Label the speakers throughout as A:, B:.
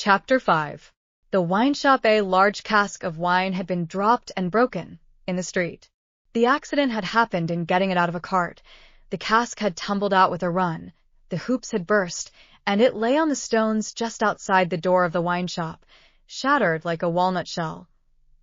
A: Chapter 5. The wine shop. A large cask of wine had been dropped and broken in the street. The accident had happened in getting it out of a cart. The cask had tumbled out with a run, the hoops had burst, and it lay on the stones just outside the door of the wine shop, shattered like a walnut shell.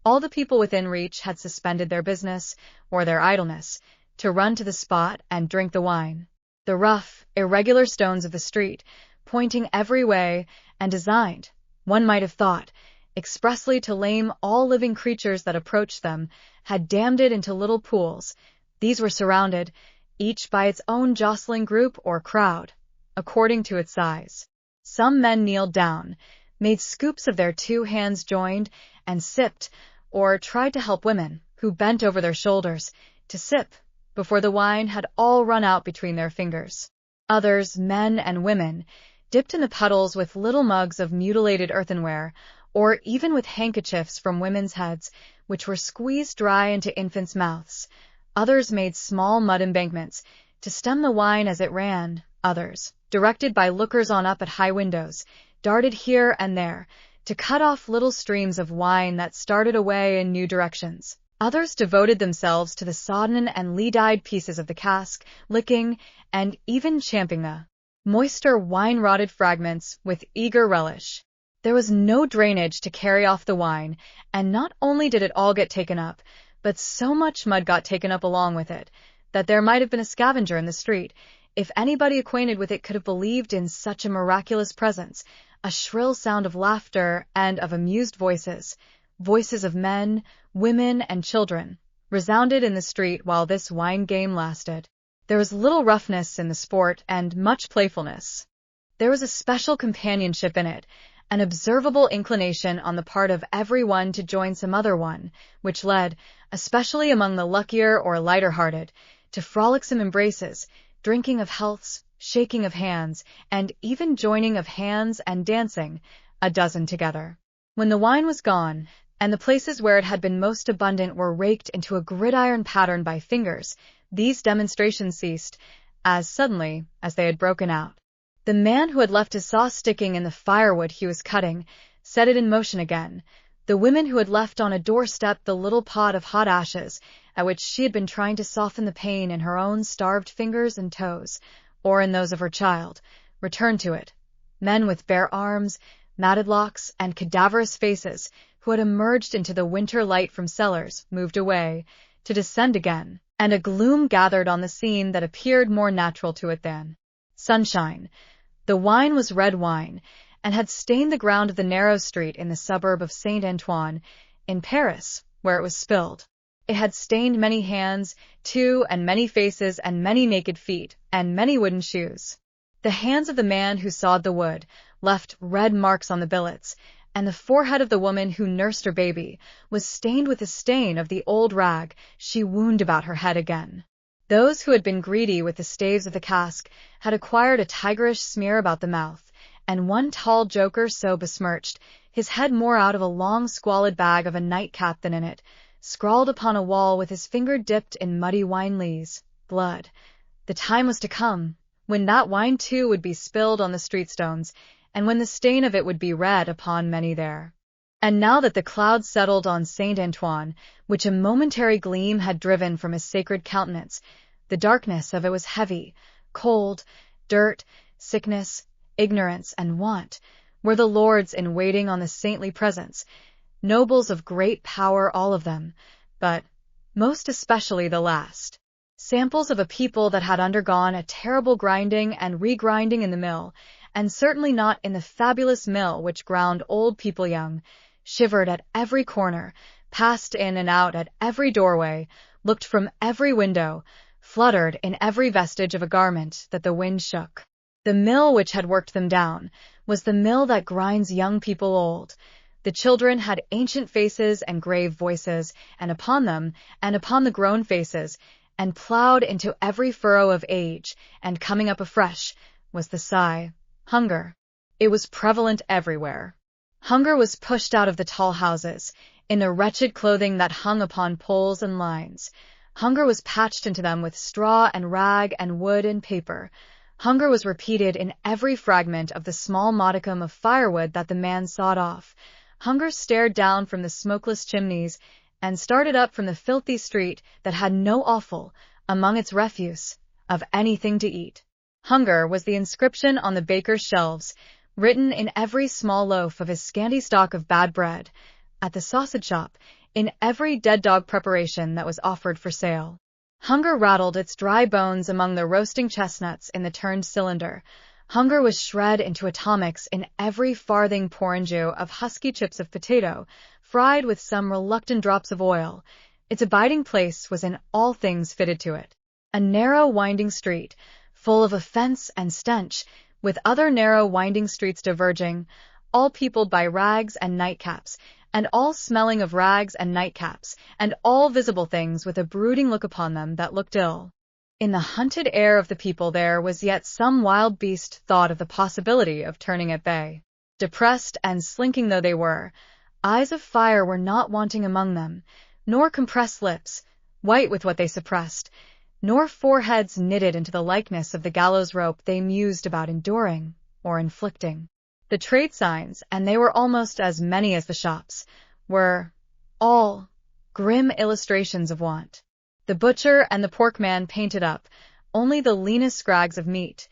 A: All the people within reach had suspended their business, or their idleness, to run to the spot and drink the wine. The rough, irregular stones of the street, pointing every way, and designed, one might have thought, expressly to lame all living creatures that approached them, had dammed it into little pools. These were surrounded, each by its own jostling group or crowd, according to its size. Some men kneeled down, made scoops of their 2 hands joined, and sipped, or tried to help women, who bent over their shoulders, to sip, before the wine had all run out between their fingers. Others, men and women, dipped in the puddles with little mugs of mutilated earthenware, or even with handkerchiefs from women's heads, which were squeezed dry into infants' mouths. Others made small mud embankments to stem the wine as it ran. Others, directed by lookers-on up at high windows, darted here and there to cut off little streams of wine that started away in new directions. Others devoted themselves to the sodden and lead-eyed pieces of the cask, licking and even champing the moister wine-rotted fragments with eager relish. There was no drainage to carry off the wine, and not only did it all get taken up, but so much mud got taken up along with it, that there might have been a scavenger in the street, if anybody acquainted with it could have believed in such a miraculous presence. A shrill sound of laughter and of amused voices, voices of men, women, and children, resounded in the street while this wine game lasted. There was little roughness in the sport and much playfulness. There was a special companionship in it, an observable inclination on the part of every one to join some other one, which led, especially among the luckier or lighter-hearted, to frolicsome embraces, drinking of healths, shaking of hands, and even joining of hands and dancing, a dozen together. When the wine was gone, and the places where it had been most abundant were raked into a gridiron pattern by fingers, these demonstrations ceased, as suddenly as they had broken out. The man who had left his saw sticking in the firewood he was cutting set it in motion again. The women who had left on a doorstep the little pot of hot ashes, at which she had been trying to soften the pain in her own starved fingers and toes, or in those of her child, returned to it. Men with bare arms, matted locks, and cadaverous faces, who had emerged into the winter light from cellars, moved away, to descend again, and a gloom gathered on the scene that appeared more natural to it than sunshine. The wine was red wine, and had stained the ground of the narrow street in the suburb of Saint Antoine, in Paris, where it was spilled. It had stained many hands, too, and many faces, and many naked feet, and many wooden shoes. The hands of the man who sawed the wood left red marks on the billets, and the forehead of the woman who nursed her baby was stained with the stain of the old rag she wound about her head again. Those who had been greedy with the staves of the cask had acquired a tigerish smear about the mouth, and one tall joker so besmirched, his head more out of a long squalid bag of a nightcap than in it, scrawled upon a wall with his finger dipped in muddy wine lees, blood. The time was to come, when that wine too would be spilled on the street stones, and when the stain of it would be read upon many there. And now that the clouds settled on Saint Antoine, which a momentary gleam had driven from his sacred countenance, the darkness of it was heavy. Cold, dirt, sickness, ignorance, and want were the lords in waiting on the saintly presence, nobles of great power all of them, but most especially the last, samples of a people that had undergone a terrible grinding and regrinding in the mill, and certainly not in the fabulous mill which ground old people young, shivered at every corner, passed in and out at every doorway, looked from every window, fluttered in every vestige of a garment that the wind shook. The mill which had worked them down was the mill that grinds young people old. The children had ancient faces and grave voices, and upon them, and upon the grown faces, and ploughed into every furrow of age, and coming up afresh, was the sigh, hunger. It was prevalent everywhere. Hunger was pushed out of the tall houses, in the wretched clothing that hung upon poles and lines. Hunger was patched into them with straw and rag and wood and paper. Hunger was repeated in every fragment of the small modicum of firewood that the man sawed off. Hunger stared down from the smokeless chimneys and started up from the filthy street that had no offal among its refuse of anything to eat. Hunger was the inscription on the baker's shelves, written in every small loaf of his scanty stock of bad bread, at the sausage shop, in every dead dog preparation that was offered for sale. Hunger rattled its dry bones among the roasting chestnuts in the turned cylinder. Hunger was shred into atomics in every farthing porringeux of husky chips of potato, fried with some reluctant drops of oil. Its abiding place was in all things fitted to it. A narrow winding street, full of offense and stench, with other narrow winding streets diverging, all peopled by rags and nightcaps, and all smelling of rags and nightcaps, and all visible things with a brooding look upon them that looked ill. In the hunted air of the people there was yet some wild beast thought of the possibility of turning at bay. Depressed and slinking though they were, eyes of fire were not wanting among them, nor compressed lips, white with what they suppressed, nor foreheads knitted into the likeness of the gallows rope they mused about enduring or inflicting. The trade signs, and they were almost as many as the shops, were all grim illustrations of want. The butcher and the porkman painted up only the leanest scrags of meat,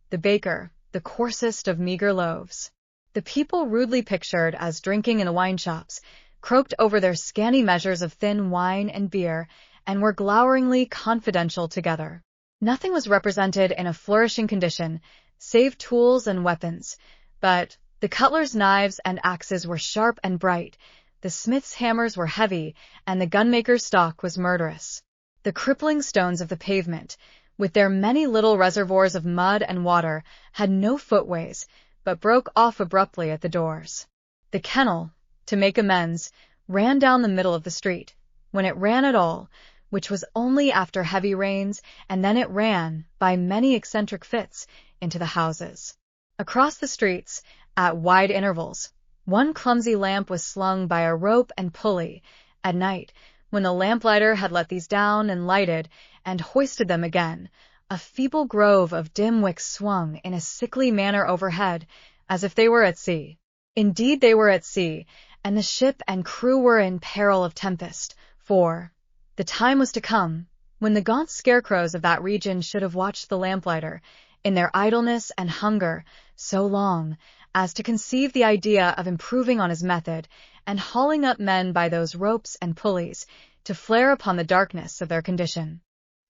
A: the baker the coarsest of meager loaves. The people rudely pictured as drinking in the wine shops, croaked over their scanty measures of thin wine and beer, and were gloweringly confidential together. Nothing was represented in a flourishing condition, save tools and weapons, but the cutler's knives and axes were sharp and bright, the smith's hammers were heavy, and the gunmaker's stock was murderous. The crippling stones of the pavement, with their many little reservoirs of mud and water, had no footways, but broke off abruptly at the doors. The kennel, to make amends, ran down the middle of the street, when it ran at all, which was only after heavy rains, and then it ran, by many eccentric fits, into the houses. Across the streets, at wide intervals, one clumsy lamp was slung by a rope and pulley. At night, when the lamplighter had let these down and lighted, and hoisted them again, a feeble grove of dim wicks swung in a sickly manner overhead, as if they were at sea. Indeed they were at sea, and the ship and crew were in peril of tempest, for the time was to come when the gaunt scarecrows of that region should have watched the lamplighter, in their idleness and hunger, so long as to conceive the idea of improving on his method, and hauling up men by those ropes and pulleys, to flare upon the darkness of their condition.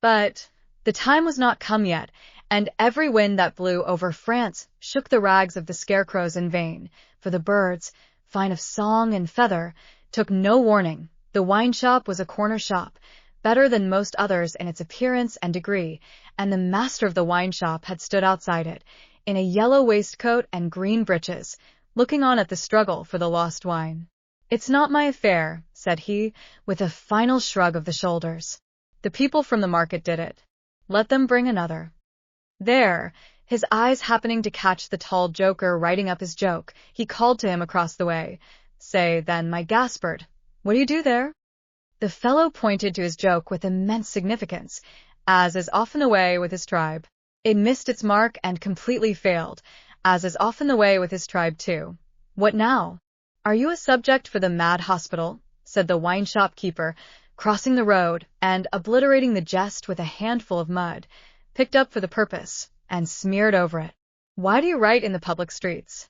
A: But the time was not come yet, and every wind that blew over France shook the rags of the scarecrows in vain, for the birds, fine of song and feather, took no warning. The wine shop was a corner shop, better than most others in its appearance and degree, and the master of the wine shop had stood outside it, in a yellow waistcoat and green breeches, looking on at the struggle for the lost wine. "It's not my affair," said he, with a final shrug of the shoulders. "The people from the market did it. Let them bring another." There, his eyes happening to catch the tall joker writing up his joke, he called to him across the way, "Say, then, my Gaspard, what do you do there?" The fellow pointed to his joke with immense significance, as is often the way with his tribe. It missed its mark and completely failed, as is often the way with his tribe too. "What now? Are you a subject for the mad hospital?" said the wine shop keeper, crossing the road, and obliterating the jest with a handful of mud, picked up for the purpose, and smeared over it. "Why do you write in the public streets?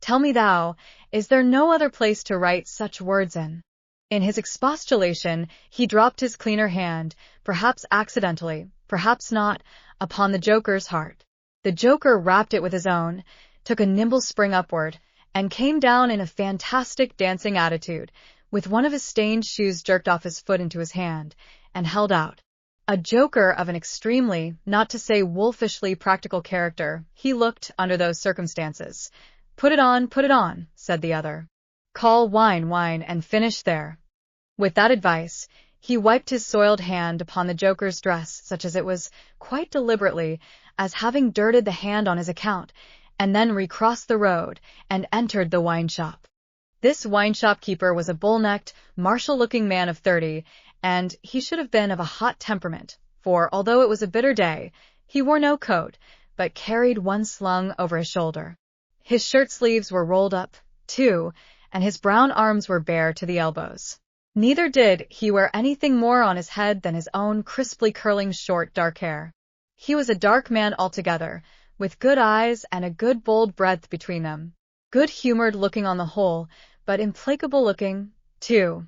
A: Tell me thou, is there no other place to write such words in?" In his expostulation, he dropped his cleaner hand, perhaps accidentally, perhaps not, upon the joker's heart. The joker rapped it with his own, took a nimble spring upward, and came down in a fantastic dancing attitude, with one of his stained shoes jerked off his foot into his hand, and held out. A joker of an extremely, not to say wolfishly practical character, he looked under those circumstances. Put it on," said the other. "Call wine, and finish there." With that advice, he wiped his soiled hand upon the joker's dress, such as it was, quite deliberately, as having dirted the hand on his account, and then recrossed the road, and entered the wine shop. This wine shop keeper was a bull-necked, martial-looking man of 30, and he should have been of a hot temperament, for although it was a bitter day, He wore no coat, but carried one slung over his shoulder. His shirt sleeves were rolled up, too, and his brown arms were bare to the elbows. Neither did he wear anything more on his head than his own crisply curling short dark hair. He was a dark man altogether, with good eyes and a good bold breadth between them. Good-humored looking on the whole, but implacable looking, too.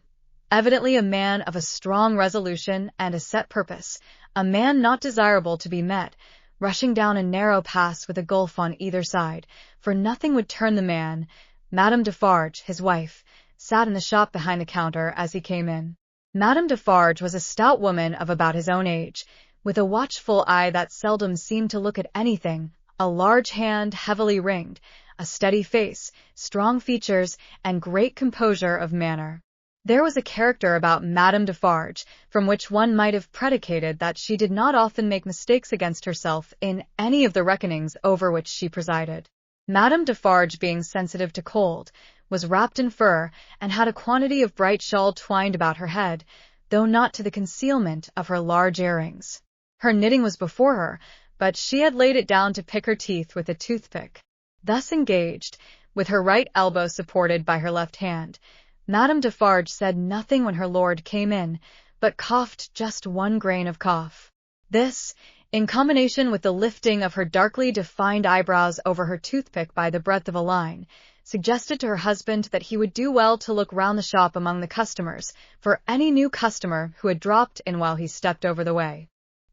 A: Evidently a man of a strong resolution and a set purpose, a man not desirable to be met, rushing down a narrow pass with a gulf on either side, for nothing would turn the man. Madame Defarge, his wife, sat in the shop behind the counter as he came in. Madame Defarge was a stout woman of about his own age, with a watchful eye that seldom seemed to look at anything, a large hand heavily ringed, a steady face, strong features, and great composure of manner. There was a character about Madame Defarge from which one might have predicated that she did not often make mistakes against herself in any of the reckonings over which she presided. Madame Defarge, being sensitive to cold, was wrapped in fur, and had a quantity of bright shawl twined about her head, though not to the concealment of her large earrings. Her knitting was before her, but she had laid it down to pick her teeth with a toothpick. Thus engaged, with her right elbow supported by her left hand, Madame Defarge said nothing when her lord came in, but coughed just one grain of cough. This, in combination with the lifting of her darkly defined eyebrows over her toothpick by the breadth of a line, suggested to her husband that he would do well to look round the shop among the customers for any new customer who had dropped in while he stepped over the way.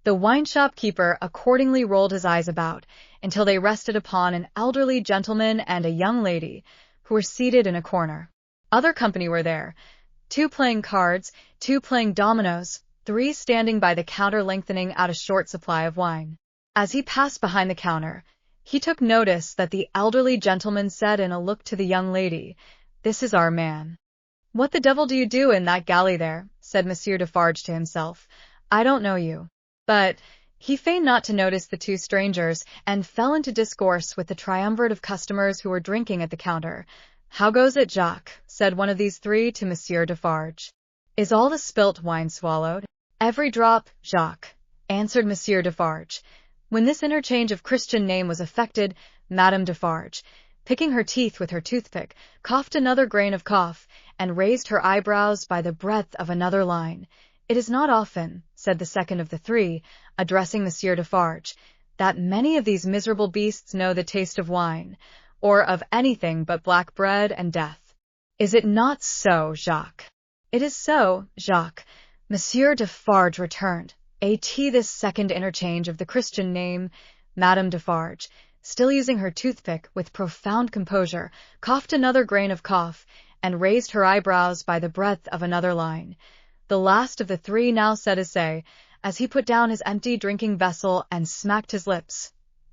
A: The wine-shop keeper accordingly rolled his eyes about until they rested upon an elderly gentleman and a young lady who were seated in a corner. Other company were there, 2 playing cards, 2 playing dominoes, 3 standing by the counter lengthening out a short supply of wine. As he passed behind the counter, he took notice that the elderly gentleman said in a look to the young lady, "This is our man." "What the devil do you do in that galley there?" said Monsieur Defarge to himself. "I don't know you." But he feigned not to notice the 2 strangers, and fell into discourse with the triumvirate of customers who were drinking at the counter. "How goes it, Jacques?" said one of these 3 to Monsieur Defarge. "Is all the spilt wine swallowed?" "Every drop, Jacques," answered Monsieur Defarge. When this interchange of Christian name was effected, Madame Defarge, picking her teeth with her toothpick, coughed another grain of cough, and raised her eyebrows by the breadth of another line. "It is not often," said the second of the 3, addressing Monsieur Defarge, "that many of these miserable beasts know the taste of wine, or of anything but black bread and death. Is it not so, Jacques?" "It is so, Jacques," Monsieur Defarge returned. This second interchange of the Christian name, Madame Defarge, still using her toothpick with profound composure, coughed another grain of cough, and raised her eyebrows by the breadth of another line. The last of the 3 now said his say, as he put down his empty drinking vessel and smacked his lips.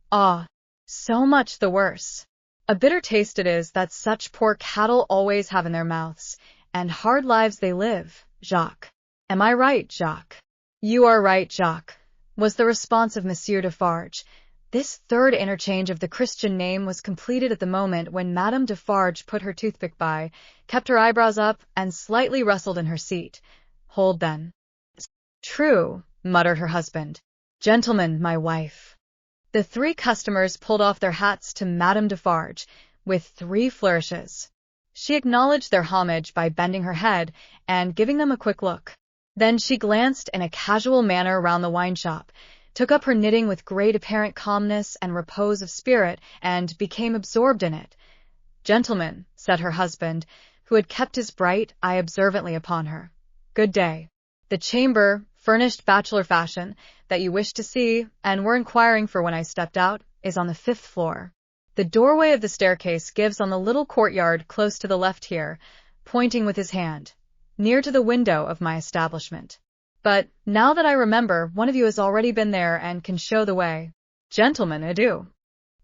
A: "Ah, so much the worse. A bitter taste it is that such poor cattle always have in their mouths, and hard lives they live, Jacques. Am I right, Jacques?" "You are right, Jacques," was the response of Monsieur Defarge. This third interchange of the Christian name was completed at the moment when Madame Defarge put her toothpick by, kept her eyebrows up, and slightly rustled in her seat. "Hold, then." "True," muttered her husband. "Gentlemen, my wife." The 3 customers pulled off their hats to Madame Defarge, with 3 flourishes. She acknowledged their homage by bending her head and giving them a quick look. Then she glanced in a casual manner round the wine-shop, took up her knitting with great apparent calmness and repose of spirit, and became absorbed in it. "Gentlemen," said her husband, who had kept his bright eye observantly upon her, "good day. The chamber, furnished bachelor fashion, that you wished to see, and were inquiring for when I stepped out, is on the 5th floor. The doorway of the staircase gives on the little courtyard close to the left here," pointing with his hand, "near to the window of my establishment. But, now that I remember, one of you has already been there and can show the way. Gentlemen, adieu."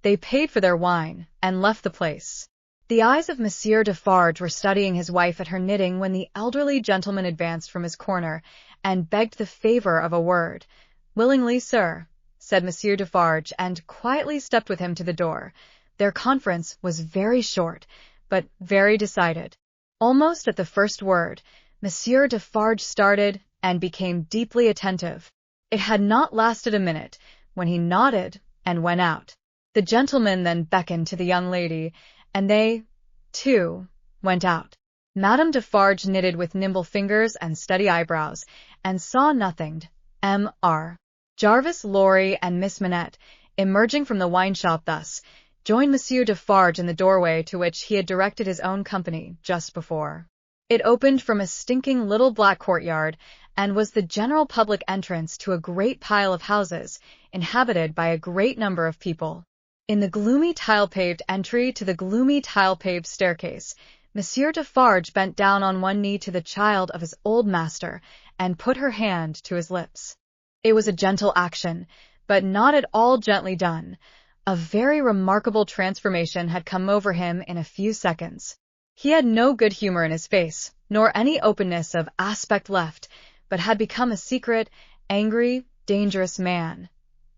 A: They paid for their wine, and left the place. The eyes of Monsieur Defarge were studying his wife at her knitting when the elderly gentleman advanced from his corner, and begged the favour of a word. "Willingly, sir," said Monsieur Defarge, and quietly stepped with him to the door. Their conference was very short, but very decided. Almost at the first word, Monsieur Defarge started, and became deeply attentive. It had not lasted a minute, when he nodded and went out. The gentleman then beckoned to the young lady, and they, too, went out. Madame Defarge knitted with nimble fingers and steady eyebrows, and saw nothing. Mr. Jarvis Lorry and Miss Manette, emerging from the wine shop thus, joined Monsieur Defarge in the doorway to which he had directed his own company just before. It opened from a stinking little black courtyard, and was the general public entrance to a great pile of houses, inhabited by a great number of people. In the gloomy tile-paved entry to the gloomy tile-paved staircase, Monsieur Defarge bent down on one knee to the child of his old master, and put her hand to his lips. It was a gentle action, but not at all gently done. A very remarkable transformation had come over him in a few seconds. He had no good humor in his face, nor any openness of aspect left, but had become a secret, angry, dangerous man.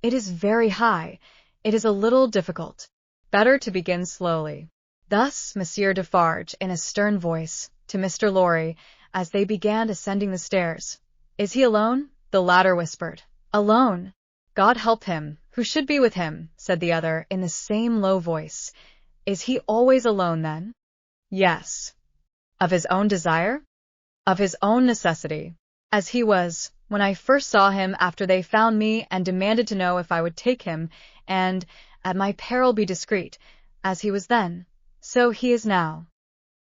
A: It is very high. It is a little difficult. Better to begin slowly. Thus Monsieur Defarge, in a stern voice, to Mr. Lorry, as they began ascending the stairs. Is he alone? The latter whispered. Alone? God help him, who should be with him, said the other, in the same low voice. Is he always alone, then? Yes. Of his own desire? Of his own necessity. As he was, when I first saw him after they found me and demanded to know if I would take him, and, at my peril, be discreet, as he was then, so he is now.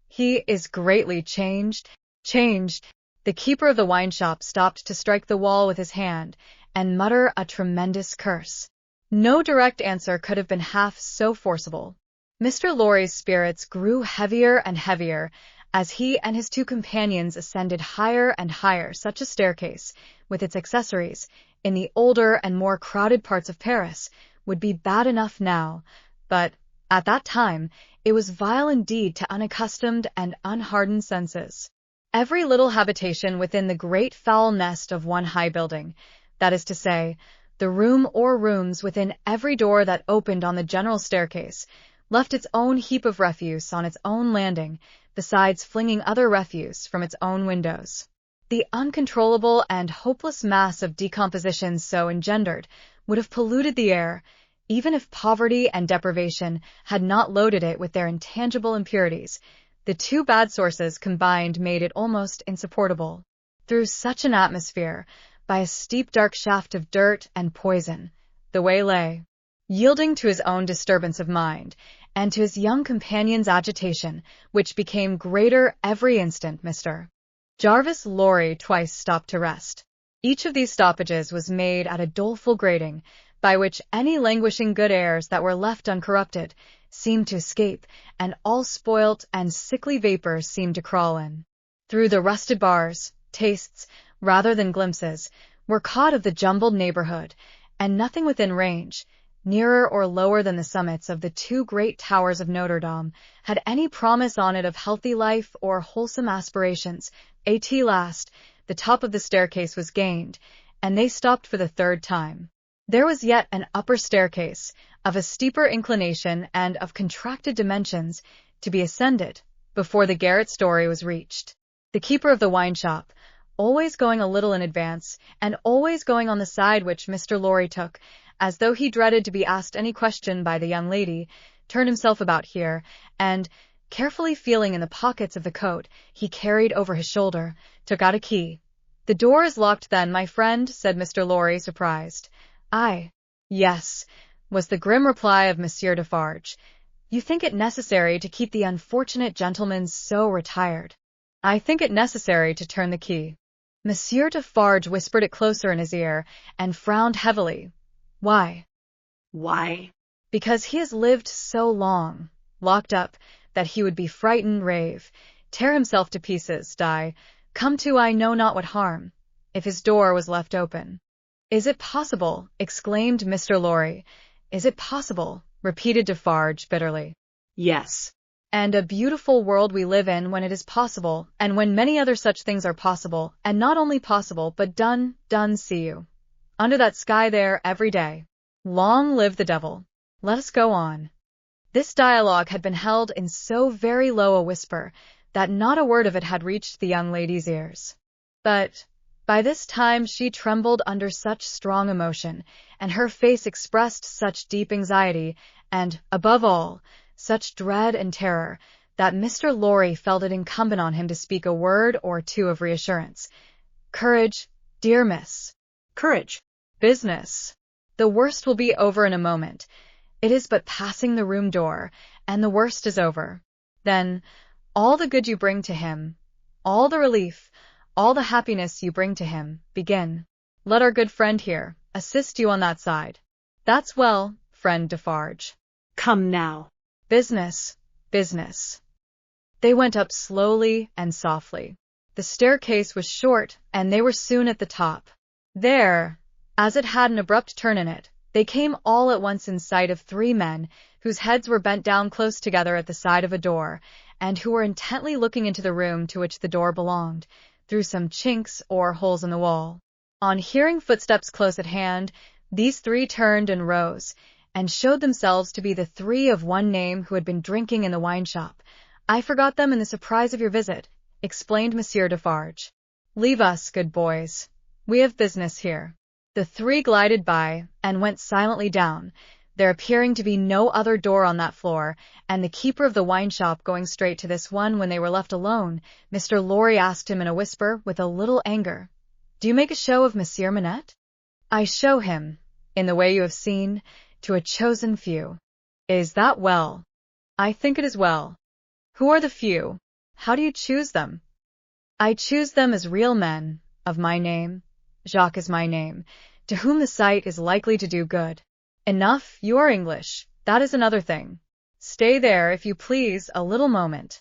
A: He is greatly changed. Changed. The keeper of the wine shop stopped to strike the wall with his hand, and mutter a tremendous curse. No direct answer could have been half so forcible. Mr. Lorry's spirits grew heavier and heavier, as he and his two companions ascended higher and higher. Such a staircase, with its accessories, in the older and more crowded parts of Paris, would be bad enough now, but, at that time, it was vile indeed to unaccustomed and unhardened senses. Every little habitation within the great foul nest of one high building, that is to say, the room or rooms within every door that opened on the general staircase, left its own heap of refuse on its own landing, besides flinging other refuse from its own windows. The uncontrollable and hopeless mass of decomposition so engendered would have polluted the air, even if poverty and deprivation had not loaded it with their intangible impurities. The two bad sources combined made it almost insupportable. Through such an atmosphere, by a steep dark shaft of dirt and poison, the way lay. Yielding to his own disturbance of mind, and to his young companion's agitation, which became greater every instant, Mr. Jarvis Lorry twice stopped to rest. Each of these stoppages was made at a doleful grating, by which any languishing good airs that were left uncorrupted seemed to escape, and all spoilt and sickly vapors seemed to crawl in. Through the rusted bars, tastes, rather than glimpses, were caught of the jumbled neighborhood, and nothing within range, nearer or lower than the summits of the two great towers of Notre Dame, had any promise on it of healthy life or wholesome aspirations. At last, the top of the staircase was gained, and they stopped for the third time. There was yet an upper staircase, of a steeper inclination and of contracted dimensions, to be ascended, before the garret story was reached. The keeper of the wine shop, always going a little in advance, and always going on the side which Mr. Lorry took, as though he dreaded to be asked any question by the young lady, turned himself about here, and, carefully feeling in the pockets of the coat he carried over his shoulder, took out a key. "The door is locked then, my friend," said Mr. Lorry, surprised. "Aye. Yes," was the grim reply of Monsieur Defarge. "You think it necessary to keep the unfortunate gentleman so retired?" "I think it necessary to turn the key." Monsieur Defarge whispered it closer in his ear, and frowned heavily. "Why?"
B: Why?
A: "Because he has lived so long, locked up, that he would be frightened, rave, tear himself to pieces, die, come to I know not what harm, if his door was left open." "Is it possible?" exclaimed Mr. Lorry. "Is it possible?" repeated Defarge bitterly.
B: Yes.
A: "And a beautiful world we live in when it is possible, and when many other such things are possible, and not only possible, but done, see you. Under that sky there, every day. Long live the devil. Let us go on." This dialogue had been held in so very low a whisper, that not a word of it had reached the young lady's ears. But, By this time she trembled under such strong emotion, and her face expressed such deep anxiety, and, above all, such dread and terror, that Mr. Lorry felt it incumbent on him to speak a word or two of reassurance. "Courage, dear miss."
B: Courage.
A: "Business. The worst will be over in a moment. It is but passing the room door, and the worst is over. Then, all the good you bring to him, all the relief, all the happiness you bring to him, begin. Let our good friend here assist you on that side." "That's well, friend Defarge."
B: Come now.
A: "Business, business." They went up slowly and softly. The staircase was short, and they were soon at the top. There, as it had an abrupt turn in it, they came all at once in sight of three men, whose heads were bent down close together at the side of a door, and who were intently looking into the room to which the door belonged, through some chinks or holes in the wall. On hearing footsteps close at hand, these three turned and rose, and showed themselves to be the three of one name who had been drinking in the wine shop. "I forgot them in the surprise of your visit," explained Monsieur Defarge. "Leave us, good boys. We have business here." The three glided by, and went silently down, there appearing to be no other door on that floor, and the keeper of the wine shop going straight to this one. When they were left alone, Mr. Lorry asked him in a whisper, with a little anger, "Do you make a show of Monsieur Manette?" "I show him, in the way you have seen, to a chosen few." "Is that well?" "I think it is well." "Who are the few? How do you choose them?" "I choose them as real men, of my name, Jacques is my name, to whom the sight is likely to do good." "Enough, you are English, that is another thing. Stay there, if you please, a little moment."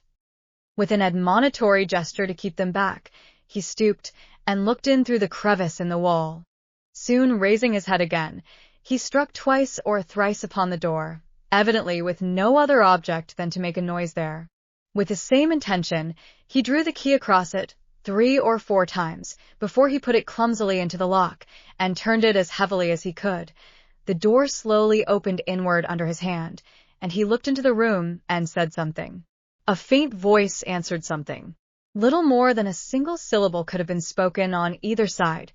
A: With an admonitory gesture to keep them back, he stooped and looked in through the crevice in the wall. Soon raising his head again, he struck twice or thrice upon the door, evidently with no other object than to make a noise there. With the same intention, he drew the key across it 3 or 4 times, before he put it clumsily into the lock, and turned it as heavily as he could. The door slowly opened inward under his hand, and he looked into the room and said something. A faint voice answered something. Little more than a single syllable could have been spoken on either side.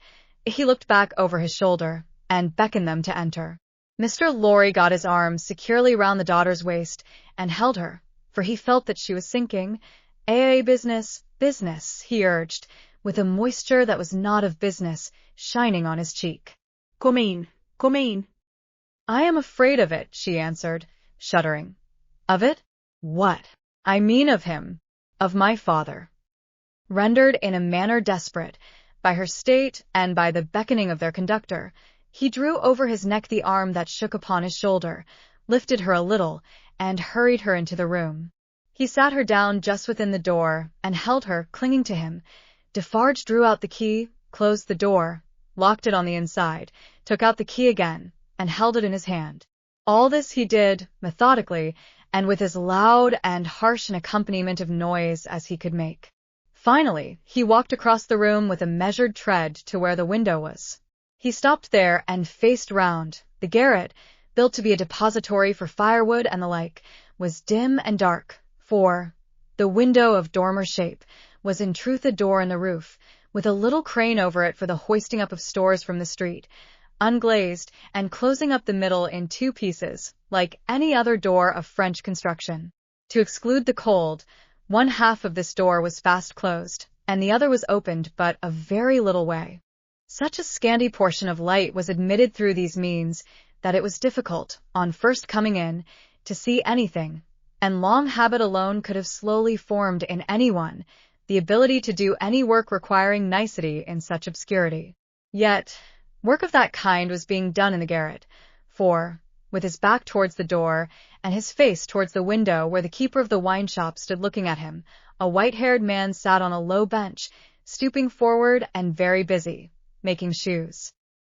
A: He looked back over his shoulder, and beckoned them to enter. Mr. Lorry got his arm securely round the daughter's waist, and held her, for he felt that she was sinking. Business, business," he urged, with a moisture that was not of business shining on his cheek.
B: Come in, come in."
A: "I am afraid of it," she answered, shuddering. "Of it? What?" "I mean of him, of my father." Rendered in a manner desperate, by her state and by the beckoning of their conductor, he drew over his neck the arm that shook upon his shoulder, lifted her a little, and hurried her into the room. He sat her down just within the door, and held her, clinging to him. Defarge drew out the key, closed the door, locked it on the inside, took out the key again, and held it in his hand. All this he did, methodically, and with as loud and harsh an accompaniment of noise as he could make. Finally, he walked across the room with a measured tread to where the window was. He stopped there and faced round. The garret, built to be a depository for firewood and the like, was dim and dark, for the window of dormer shape was in truth a door in the roof, with a little crane over it for the hoisting up of stores from the street, unglazed, and closing up the middle in 2 pieces, like any other door of French construction. To exclude the cold, one half of this door was fast closed, and the other was opened but a very little way. Such a scanty portion of light was admitted through these means that it was difficult, on first coming in, to see anything, and long habit alone could have slowly formed in anyone the ability to do any work requiring nicety in such obscurity. Yet, work of that kind was being done in the garret, for, with his back towards the door, and his face towards the window where the keeper of the wine shop stood looking at him, a white-haired man sat on a low bench, stooping forward and very busy, making shoes.